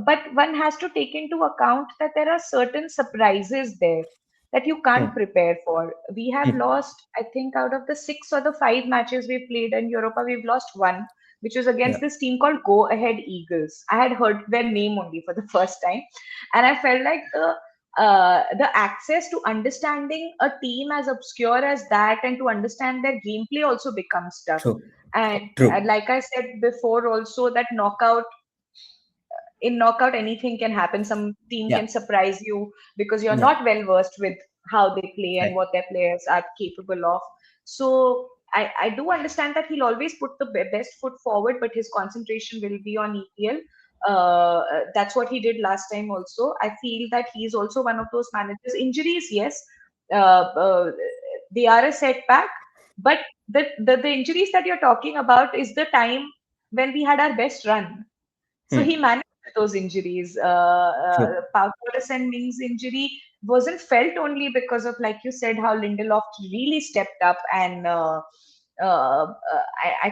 But one has to take into account that there are certain surprises there that you can't Mhm. prepare for. We have Mhm. lost, I think, out of the 6 or the 5 matches we've played in Europa, we've lost one, which was Yeah. against this team called Go Ahead Eagles. I had heard their name only for the first time, and I felt like the access to understanding a team as obscure as that and to understand their gameplay also becomes tough. True. And True. like I said before, also that knockout in knockout anything can happen. Some team Yeah. can surprise you because you're Yeah. not well versed with how they play and Right. what their players are capable of. So I do understand that he'll always put the best foot forward, but his concentration will be on EPL. That's what he did last time also. I feel that he's also one of those managers. Injuries, yes, they are a setback, but the injuries that you're talking about is the time when we had our best run, so he Hmm. managed those injuries. True. Pau Torres and Ming's injury wasn't felt only because of, like you said, how Lindelof really stepped up. And I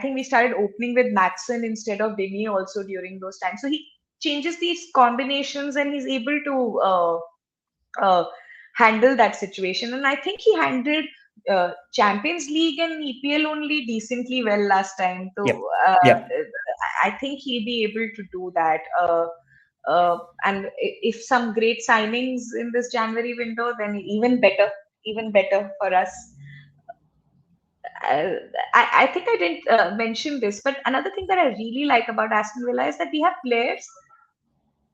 think we started opening with Maxson instead of Dini also during those times. So he changes these combinations, and he's able to uh, handle that situation. And I think he handled Champions League and EPL only decently well last time. So Yep. Yep. I think he'll be able to do that. And if some great signings in this January window, then even better for us. Uh, I think I didn't mention this, but another thing that I really like about Aston Villa is that we have players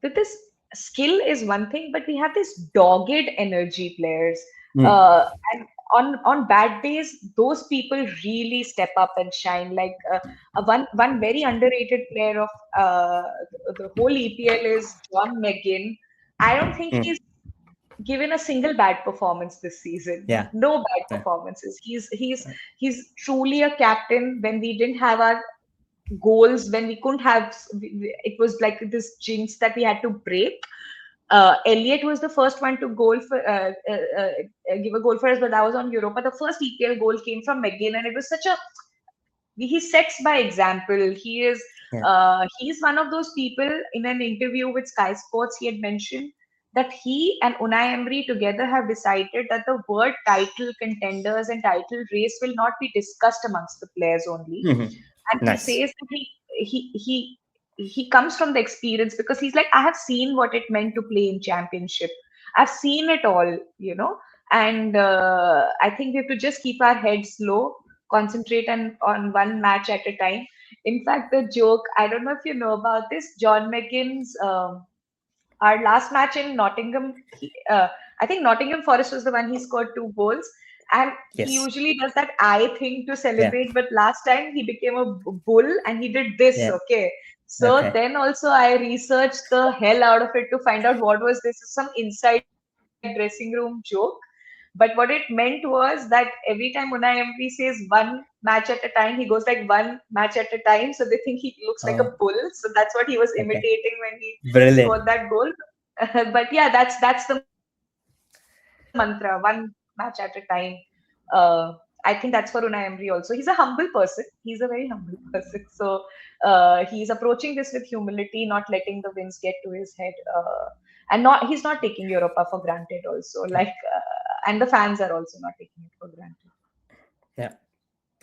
with this skill is one thing, but we have this dogged energy players. Mm. And on bad days, those people really step up and shine. Like one very underrated player of the whole EPL is John McGinn. I don't think Mm. he's given a single bad performance this season. Yeah. No bad Yeah. performances. He's truly a captain. When we didn't have our goals, when we couldn't have, it was like this jinx that we had to break. Elliot was the first one to give a goal for us, but that was on Europa. The first EPL goal came from McGinn, and it was such a he sets by example. Yeah. He's one of those people. In an interview with Sky Sports, he had mentioned that he and Unai Emery together have decided that the word title contenders and title race will not be discussed amongst the players only. Hmm. And he Nice. says that he comes from the experience, because he's like, I have seen what it meant to play in championship. I've seen it all. And I think we have to just keep our heads low, concentrate on one match at a time. In fact, the joke, I don't know if you know about this, John McGinn's our last match in Nottingham, I think Nottingham Forest was the one he scored 2 goals. And he Yes. usually does that eye thing to Yeah. celebrate, but last time he became a bull and he did this, Yeah. okay? So Okay. then also I researched the hell out of it to find out what was this, some inside dressing room joke. But what it meant was that every time Unai Emery says one match at a time, he goes like one match at a time. So they think he looks like a Oh, bull. So that's what he was okay. imitating when he Brilliant. scored that goal. But yeah, that's the mantra. One match at a time. I think that's for Unai Emery also. He's a humble person. He's a very humble person. So he's approaching this with humility, not letting the wins get to his head, and not he's not taking Europa for granted. Also, and the fans are also not taking it for granted. Yeah.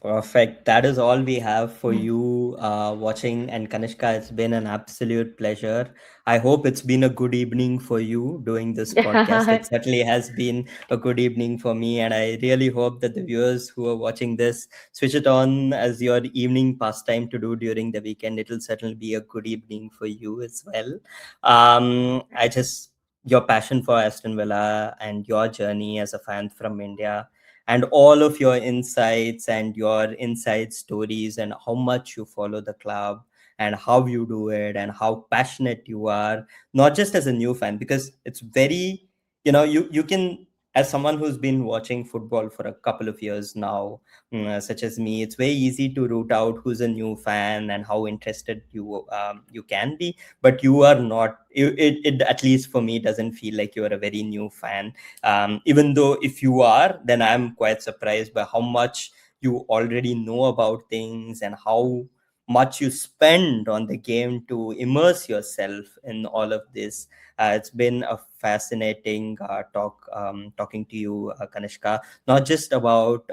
Perfect. That is all we have for you watching. And Kanishka, it's been an absolute pleasure. I hope it's been a good evening for you doing this podcast. It certainly has been a good evening for me. And I really hope that the viewers who are watching this switch it on as your evening pastime to do during the weekend. It'll certainly be a good evening for you as well. Your passion for Aston Villa and your journey as a fan from India, and all of your insights and your inside stories, and how much you follow the club, and how you do it, and how passionate you are, not just as a new fan, because it's very, you can, as someone who's been watching football for a couple of years now, such as me, it's very easy to root out who's a new fan and how interested you can be. But you are not, it at least for me doesn't feel like you are a very new fan. Even though if you are, then I'm quite surprised by how much you already know about things, and how much you spend on the game to immerse yourself in all of this. It's been a fascinating talking to you, Kanishka, not just about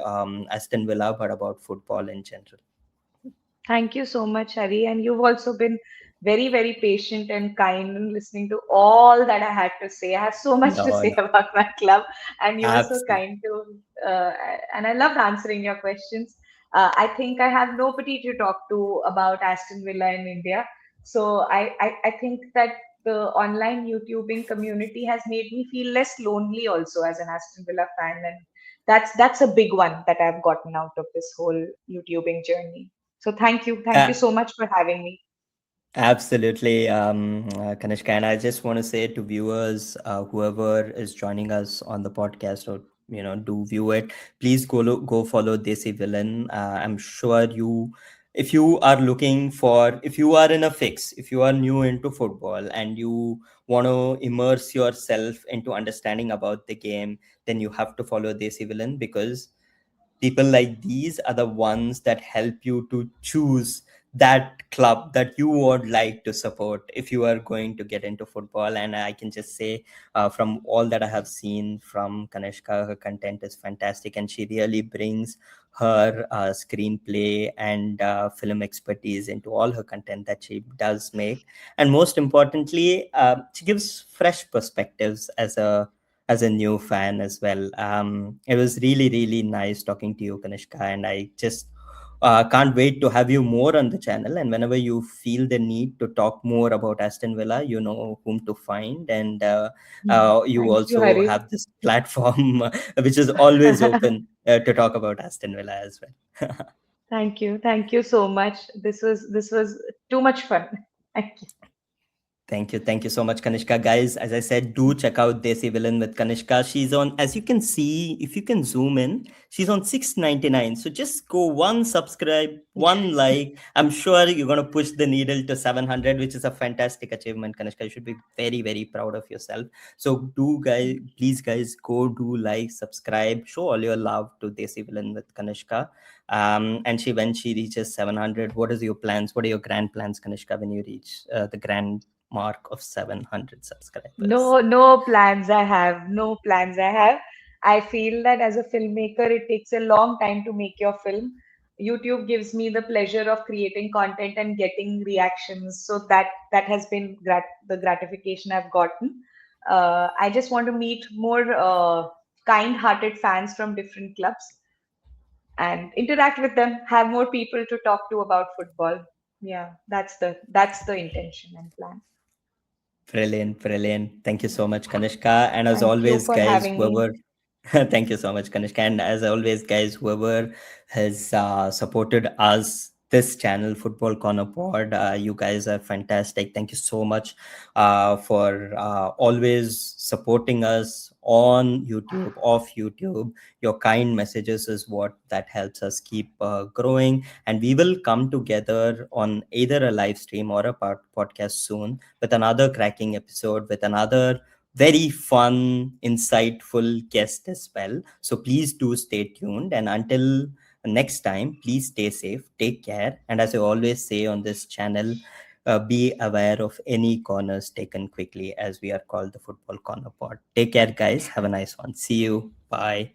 Aston Villa, but about football in general. Thank you so much, Hari. And you've also been very, very patient and kind in listening to all that I had to say. I have so much to No, say no, about my club, and you were so absolutely. kind to, and I loved answering your questions. I think I have nobody to talk to about Aston Villa in India. So I think that the online YouTubing community has made me feel less lonely also as an Aston Villa fan. And that's a big one that I've gotten out of this whole YouTubing journey. So thank you. Thank you Uh, so much for having me. Absolutely, Kanishka. And I just want to say to viewers, whoever is joining us on the podcast, or do view it, please go follow Desi Villain. I'm sure if you are looking for, if you are in a fix, if you are new into football and you want to immerse yourself into understanding about the game, then you have to follow Desi Villain, because people like these are the ones that help you to choose that club that you would like to support if you are going to get into football. And I can just say, from all that I have seen from Kanishka, her content is fantastic, and she really brings her screenplay and film expertise into all her content that she does make. And most importantly, she gives fresh perspectives as a new fan as well. It was really, really nice talking to you, Kanishka, and I just can't wait to have you more on the channel. And whenever you feel the need to talk more about Aston Villa, you know whom to find. And you Thank you, also Hari. have this platform which is always open to talk about Aston Villa as well. Thank you so much. This was too much fun. Thank you. Thank you so much, Kanishka. Guys, as I said, do check out Desi Villain with Kanishka. She's on, as you can see, if you can zoom in, she's on 699. So just go one subscribe, one like. I'm sure you're going to push the needle to 700, which is a fantastic achievement, Kanishka. You should be very, very proud of yourself. So do, guys, please, guys, go do like, subscribe, show all your love to Desi Villain with Kanishka. And when she reaches 700, what is your plans? What are your grand plans, Kanishka, when you reach the grand mark of 700 subscribers? No plans I have. No plans I have. I feel that as a filmmaker, it takes a long time to make your film. YouTube gives me the pleasure of creating content and getting reactions. So that has been the gratification I've gotten. I just want to meet more kind-hearted fans from different clubs and interact with them, have more people to talk to about football. Yeah, that's the intention and plan. Brilliant, brilliant. Thank you so much, Kanishka. And as Thank you always, for guys, having me. whoever thank you so much, Kanishka. And as always, guys, whoever has supported us, this channel, Football Corner Pod, you guys are fantastic. Thank you so much for always supporting us on YouTube, off YouTube. Your kind messages is what that helps us keep growing. And we will come together on either a live stream or a podcast soon with another cracking episode, with another very fun, insightful guest as well. So please do stay tuned. And until next time, please stay safe, take care. And as I always say on this channel, be aware of any corners taken quickly, as we are called the Football Corner Pod. Take care, guys. Have a nice one. See you. Bye.